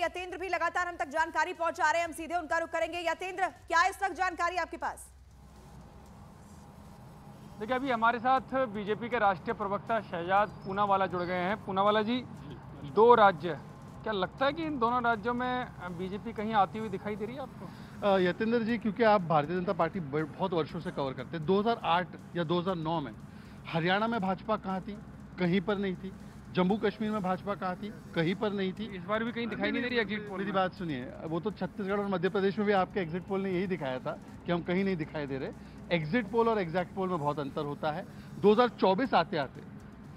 यतेंद्र भी लगातार हम तक जानकारी पहुंचा रहे हैं, हम सीधे उनका रुख करेंगे। यतेंद्र, क्या इस वक्त जानकारी आपके पास? देखिए, अभी हमारे साथ बीजेपी के राष्ट्रीय प्रवक्ता शहजाद पूनावाला जुड़ गए हैं। पूनावाला जी, दो राज्य, क्या लगता है कि इन दोनों राज्यों में बीजेपी कहीं आती हुई दिखाई दे रही है आपको? यतेंद्र जी, क्योंकि आप भारतीय जनता पार्टी बहुत वर्षों से कवर करते हैं, 2008 या 2009 में हरियाणा में भाजपा कहाँ थी? कहीं पर नहीं थी। जम्मू कश्मीर में भाजपा कहाँ थी? कहीं पर नहीं थी। इस बार भी कहीं दिखाई नहीं दे रही एग्जिट पोल? मेरी बात सुनिए, वो तो छत्तीसगढ़ और मध्य प्रदेश में भी आपके एग्जिट पोल ने यही दिखाया था कि हम कहीं नहीं दिखाई दे रहे। एग्जिट पोल और एग्जैक्ट पोल में बहुत अंतर होता है। 2024 आते आते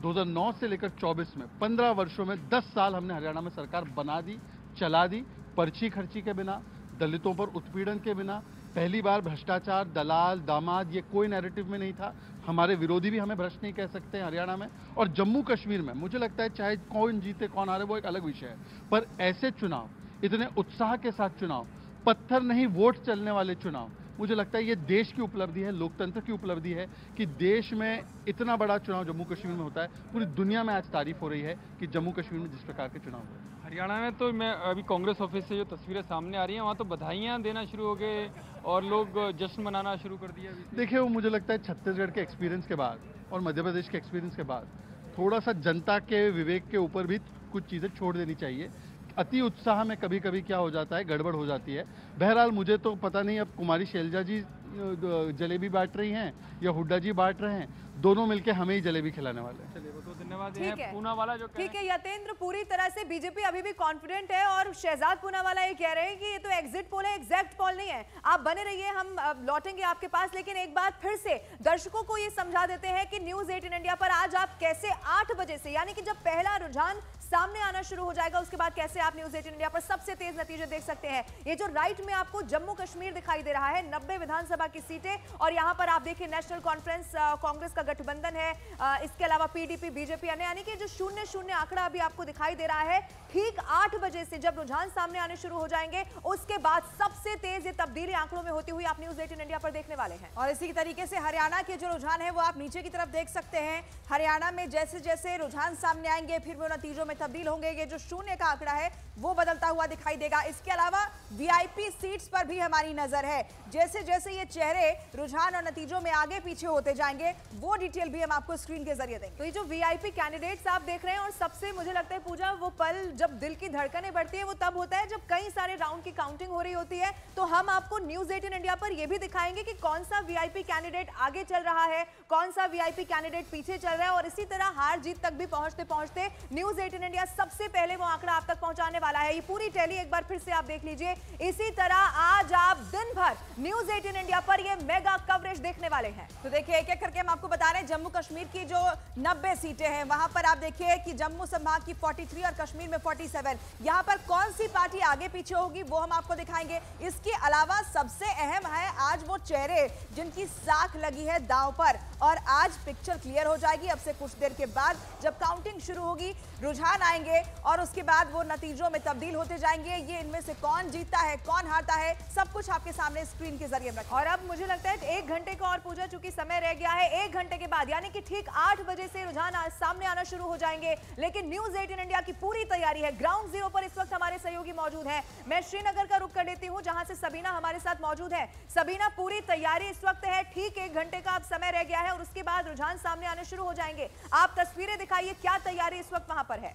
2009 से लेकर 24 में 15 वर्षों में 10 साल हमने हरियाणा में सरकार बना दी, चला दी, पर्ची खर्ची के बिना, दलितों पर उत्पीड़न के बिना। पहली बार भ्रष्टाचार, दलाल, दामाद, ये कोई नैरेटिव में नहीं था। हमारे विरोधी भी हमें भ्रष्ट नहीं कह सकते हैं हरियाणा में। और जम्मू कश्मीर में मुझे लगता है चाहे कौन जीते कौन हारे वो एक अलग विषय है, पर ऐसे चुनाव, इतने उत्साह के साथ चुनाव, पत्थर नहीं वोट चलने वाले चुनाव, मुझे लगता है ये देश की उपलब्धि है, लोकतंत्र की उपलब्धि है कि देश में इतना बड़ा चुनाव जम्मू कश्मीर में होता है। पूरी दुनिया में आज तारीफ हो रही है कि जम्मू कश्मीर में जिस प्रकार के चुनाव हुए। हरियाणा में तो मैं अभी कांग्रेस ऑफिस से जो तस्वीरें सामने आ रही हैं, वहाँ तो बधाइयाँ देना शुरू हो गए और लोग जश्न मनाना शुरू कर दिया। देखिए, वो मुझे लगता है छत्तीसगढ़ के एक्सपीरियंस के बाद और मध्य प्रदेश के एक्सपीरियंस के बाद थोड़ा सा जनता के विवेक के ऊपर भी कुछ चीज़ें छोड़ देनी चाहिए। अति उत्साह में कभी कभी क्या हो जाता है, गड़बड़ हो जाती है। बहरहाल मुझे तो पता नहीं अब कुमारी शैलजा जी जलेबी बांट रही हैं या हुड्डा जी बांट रहे हैं, दोनों मिलके हमें ही जलेबी खिलाने वाले हैं। चलिए, वो तो धन्यवाद है पूनावाला जो ठीक है यतेंद्र, पूरी तरह से बीजेपी अभी भी कॉन्फिडेंट है और शहजाद पूनावाला ये कह रहे हैं कि ये तो एग्जिट पोल है, एग्जैक्ट पोल नहीं है। आप बने रहिए, हम लौटेंगे आपके पास। लेकिन एक बात फिर से दर्शकों को ये समझा देते हैं कि न्यूज़ 18 इंडिया पर आज आप कैसे 8 बजे से, यानी कि जब पहला रुझान सामने आना शुरू हो जाएगा, उसके बाद कैसे आप न्यूज़ 18 इंडिया पर सबसे तेज नतीजे देख सकते हैं। ये जो राइट में आपको जम्मू कश्मीर दिखाई दे रहा है, 90 विधानसभा की सीटें, और यहां पर आप देखिए नेशनल कॉन्फ्रेंस कांग्रेस का गठबंधन है, इसके अलावा पीडीपी, बीजेपी, अन्य, यानी कि जो 0-0 आंकड़ा अभी आपको दिखाई दे रहा है। ठीक 8 बजे से जब रुझान सामने आने शुरू हो जाएंगे, उसके बाद सबसे तेज ये तब्दीली आंकड़ों में होती हुई आप न्यूज़ 18 इंडिया पर देखने वाले हैं। और इसी तरीके से हरियाणा के जो रुझान है वो आप नीचे की तरफ देख सकते हैं। हरियाणा में जैसे जैसे रुझान सामने आएंगे फिर वो नतीजों में तब्दील होंगे। ये जो 0 का आंकड़ा है वो बदलता हुआ दिखाई देगा। इसके अलावा वीआईपी सीट्स पर भी हमारी नजर है। जैसे जैसे ये चेहरे रुझान और नतीजों में आगे पीछे होते जाएंगे, वो डिटेल भी हम आपको स्क्रीन के जरिए देंगे। तो ये जो वीआईपी कैंडिडेट्स आप देख रहे हैं, और सबसे मुझे लगता है पूजा, वो पल जब दिल की धड़कनें बढ़ती है वो तब होता है जब कई सारे राउंड की काउंटिंग हो रही होती है। तो हम आपको न्यूज़ 18 इंडिया पर यह भी दिखाएंगे कि कौन सा वीआईपी कैंडिडेट आगे चल रहा है, कौन सा वीआईपी कैंडिडेट पीछे चल रहा है। और इसी तरह हार जीत तक भी पहुंचते पहुंचते न्यूज़ 18 इंडिया सबसे पहले वो आंकड़ा आप तक पहुंचाने वाला है। ये पूरी टैली एक बार फिर से आप देख लीजिए। इसी तरह आज आप दिन भर न्यूज़ 18 इंडिया पर ये मेगा कवरेज देखने वाले हैं। तो देखिए, एक एक करके हम आपको बता रहे हैं। जम्मू कश्मीर की जो 90 सीटें हैं, वहां पर आप देखिए कि जम्मू संभाग की 43 और कश्मीर में 47। यहां पर कौन सी पार्टी आगे पीछे होगी वो हम आपको दिखाएंगे। इसके अलावा सबसे अहम है आज वो चेहरे जिनकी साख लगी है दांव पर, और आज पिक्चर क्लियर हो जाएगी। अब से कुछ देर के बाद जब काउंटिंग शुरू होगी, रुझान आएंगे और उसके बाद वो नतीजों में तब्दील होते जाएंगे। ये इनमें से कौन जीतता है, कौन हारता है, सब कुछ आपके सामने स्क्रीन के जरिए रखें। और अब मुझे लगता है 1 घंटे का और पूजा चूंकि समय रह गया है, 1 घंटे के बाद यानी कि ठीक 8 बजे से रुझान सामने आना शुरू हो जाएंगे। लेकिन न्यूज़ 18 इंडिया की पूरी तैयारी है। ग्राउंड जीरो पर इस वक्त हमारे सहयोगी मौजूद हैं। मैं श्रीनगर का रुख कर लेती हूं, जहां से सबीना हमारे साथ मौजूद है। सबीना, पूरी तैयारी इस वक्त है, ठीक 1 घंटे का अब समय रह गया है और उसके बाद रुझान सामने आने शुरू हो जाएंगे। आप तस्वीरें दिखाइए, क्या तैयारी इस वक्त वहां पर है?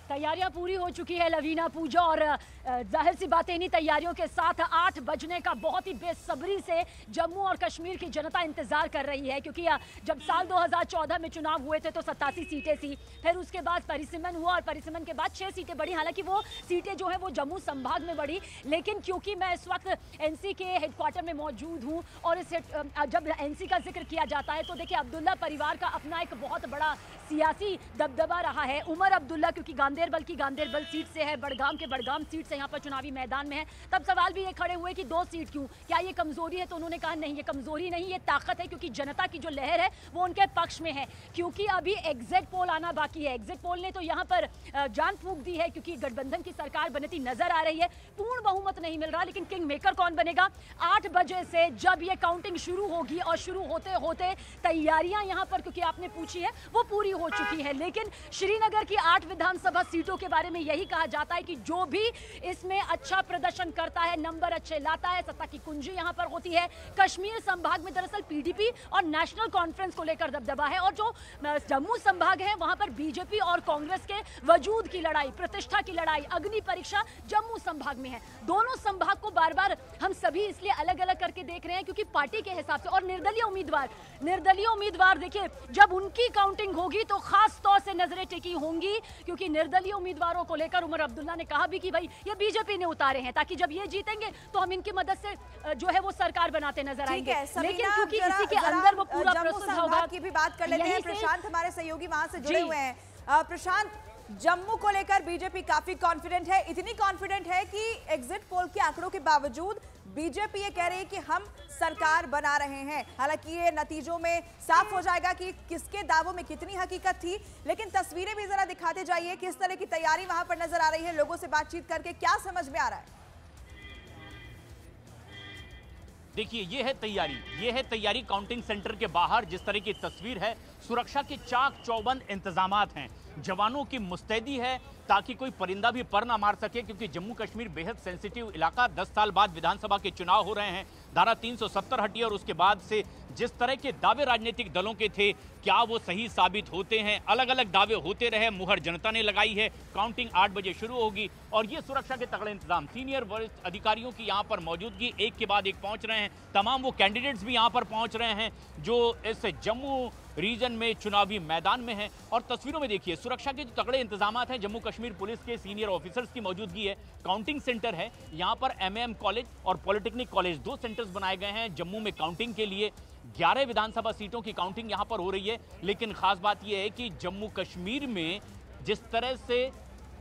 तैयारियां पूरी हो चुकी है लवीना, पूजा, और जाहिर सी बात है इन्हीं तैयारियों के साथ 8 बजने का बहुत ही बेसब्री से जम्मू और कश्मीर की जनता इंतजार कर रही है। क्योंकि जब साल 2014 में चुनाव हुए थे तो 87 सीटें थी, फिर उसके बाद परिसीमन हुआ और परिसीमन के बाद 6 सीटें बढ़ी। हालांकि वो सीटें जो है वो जम्मू संभाग में बढ़ी, लेकिन क्योंकि मैं इस वक्त एनसी के हेडक्वार्टर में मौजूद हूँ और जब एनसी का जिक्र किया जाता है तो देखिए अब्दुल्ला परिवार का अपना एक बहुत बड़ा सियासी दबदबा रहा है। उमर अब्दुल्ला क्योंकि गांदेरबल की गांदेरबल सीट से है, बड़गाम के बड़गाम सीट से यहाँ पर चुनावी मैदान में है। तब सवाल भी ये खड़े हुए कि 2 सीट क्यों, क्या ये कमजोरी है? तो उन्होंने कहा नहीं, ये कमजोरी नहीं, ये ताकत है, क्योंकि जनता की जो लहर है वो उनके पक्ष में है। क्योंकि अभी एग्जिट पोल आना बाकी है। एग्जिट पोल ने तो यहाँ पर जान फूंक दी है, क्योंकि गठबंधन की सरकार बनती नजर आ रही है, पूर्ण बहुमत नहीं मिल रहा। लेकिन किंग मेकर कौन बनेगा? 8 बजे से जब ये काउंटिंग शुरू होगी और शुरू होते होते तैयारियां यहाँ पर, क्योंकि आपने पूछी है, वो पूरी हो चुकी है। लेकिन श्रीनगर की 8 विधानसभा सीटों के बारे में यही कहा जाता है कि जो भी इसमें अच्छा प्रदर्शन करता है, नंबर अच्छे लाता है, सत्ता की कुंजी यहां पर होती है। कश्मीर संभाग में दरअसल पीडीपी और नेशनल कॉन्फ्रेंस को लेकर दबदबा है, और जो जम्मू संभाग है वहां पर बीजेपी और कांग्रेस के वजूद की लड़ाई, प्रतिष्ठा की लड़ाई, अग्नि परीक्षा जम्मू संभाग में है। दोनों संभाग को बार बार हम सभी इसलिए अलग अलग करके देख रहे हैं क्योंकि पार्टी के हिसाब से, और निर्दलीय उम्मीदवार देखिए जब उनकी काउंटिंग होगी तो खास तौर से नजरें टिकी होंगी, क्योंकि निर्दलीय उम्मीदवारों को लेकर उमर अब्दुल्ला ने कहा भी कि भाई ये बीजेपी ने उतारे हैं, ताकि जब ये जीतेंगे तो हम इनकी मदद से जो है वो सरकार बनाते नजर आएंगे। लेकिन क्योंकि इसी के अंदर वो पूरा प्रोसेस होगा की भी बात कर लेते हैं। प्रशांत हमारे सहयोगी वहां से जुड़े हुए हैं। प्रशांत, जम्मू को लेकर बीजेपी काफी कॉन्फिडेंट है, इतनी कॉन्फिडेंट है कि एग्जिट पोल के आंकड़ों के बावजूद बीजेपी ये कह रही है कि हम सरकार बना रहे हैं। हालांकि ये नतीजों में साफ हो जाएगा कि किसके दावों में कितनी हकीकत थी, लेकिन तस्वीरें भी जरा दिखाते जाइए, किस तरह की तैयारी वहां पर नजर आ रही है। लोगों से बातचीत करके क्या समझ में आ रहा है? देखिए ये है तैयारी काउंटिंग सेंटर के बाहर। जिस तरह की तस्वीर है, सुरक्षा के चाक चौबंद इंतजामात हैं, जवानों की मुस्तैदी है ताकि कोई परिंदा भी पर ना मार सके, क्योंकि जम्मू कश्मीर बेहद सेंसिटिव इलाका। 10 साल बाद विधानसभा के चुनाव हो रहे हैं, धारा 370 हटी, और उसके बाद से जिस तरह के दावे राजनीतिक दलों के थे, क्या वो सही साबित होते हैं? अलग अलग दावे होते रहे, मुहर जनता ने लगाई है। काउंटिंग 8 बजे शुरू होगी, और ये सुरक्षा के तगड़े इंतजाम, सीनियर वरिष्ठ अधिकारियों की यहाँ पर मौजूदगी, एक के बाद एक पहुंच रहे हैं। तमाम वो कैंडिडेट्स भी यहाँ पर पहुंच रहे हैं जो इस जम्मू रीजन में चुनावी मैदान में है। और तस्वीरों में देखिए सुरक्षा के जो तगड़े इंतजामात हैं, जम्मू कश्मीर पुलिस के सीनियर ऑफिसर्स की मौजूदगी है। काउंटिंग सेंटर है यहाँ पर, एमएएम कॉलेज और पॉलिटेक्निक कॉलेज, 2 सेंटर्स बनाए गए हैं जम्मू में काउंटिंग के लिए। 11 विधानसभा सीटों की काउंटिंग यहाँ पर हो रही है। लेकिन खास बात यह है कि जम्मू कश्मीर में जिस तरह से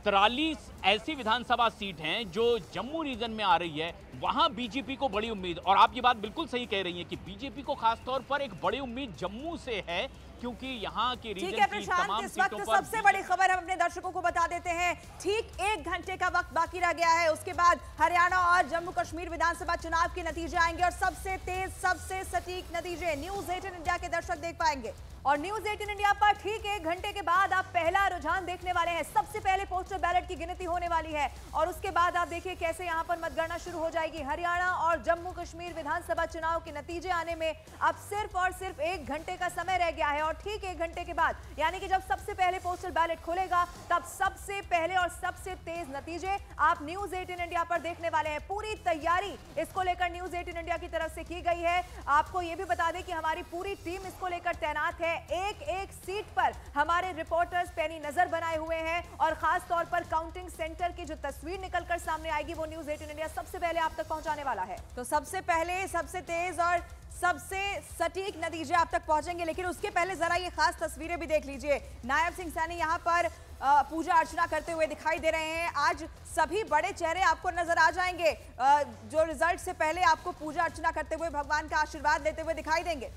43 ऐसी विधानसभा सीट हैं जो जम्मू रीजन में आ रही है, वहां बीजेपी को बड़ी उम्मीद, और आप ये बात बिल्कुल सही कह रही हैं कि बीजेपी को खासतौर पर एक बड़ी उम्मीद जम्मू से है, क्योंकि यहाँ के रीजन की तमाम सीटों पर। सबसे बड़ी खबर हम अपने दर्शकों को बता देते हैं, ठीक 1 घंटे का वक्त बाकी रह गया है, उसके बाद हरियाणा और जम्मू कश्मीर विधानसभा चुनाव के नतीजे आएंगे, और सबसे तेज, सबसे सटीक नतीजे न्यूज 18 इंडिया के दर्शक देख पाएंगे। और न्यूज 18 इंडिया पर ठीक 1 घंटे के बाद आप पहला रुझान देखने वाले हैं। सबसे पहले पोस्टल बैलेट की गिनती होने वाली है, और उसके बाद आप देखिए कैसे यहां पर मतगणना शुरू हो जाएगी। हरियाणा और जम्मू कश्मीर विधानसभा चुनाव के नतीजे आने में अब सिर्फ और सिर्फ 1 घंटे का समय रह गया है, और ठीक 1 घंटे के बाद, यानी कि जब सबसे पहले पोस्टल बैलेट खुलेगा, तब सबसे पहले और सबसे तेज नतीजे आप न्यूज 18 इंडिया पर देखने वाले हैं। पूरी तैयारी इसको लेकर न्यूज 18 इंडिया की तरफ से की गई है। आपको यह भी बता दें कि हमारी पूरी टीम इसको लेकर तैनात है। एक सीट पर हमारे रिपोर्टर्स पैनी नजर बनाए हुए हैं, और खास तौर पर काउंटिंग सेंटर की जो तस्वीर निकलकर सामने आएगी वो न्यूज 18 इंडिया सबसे पहले आप तक पहुंचाने वाला है। तो सबसे पहले, सबसे तेज और सबसे सटीक नतीजे आप तक पहुंचेंगे, लेकिन उसके पहले जरा ये खास तस्वीरें भी देख लीजिए। नायब सिंह सैनी यहां पर पूजा अर्चना करते हुए दिखाई दे रहे हैं। आज सभी बड़े चेहरे आपको नजर आ जाएंगे जो रिजल्ट से पहले आपको पूजा अर्चना करते हुए भगवान का आशीर्वाद लेते हुए दिखाई देंगे।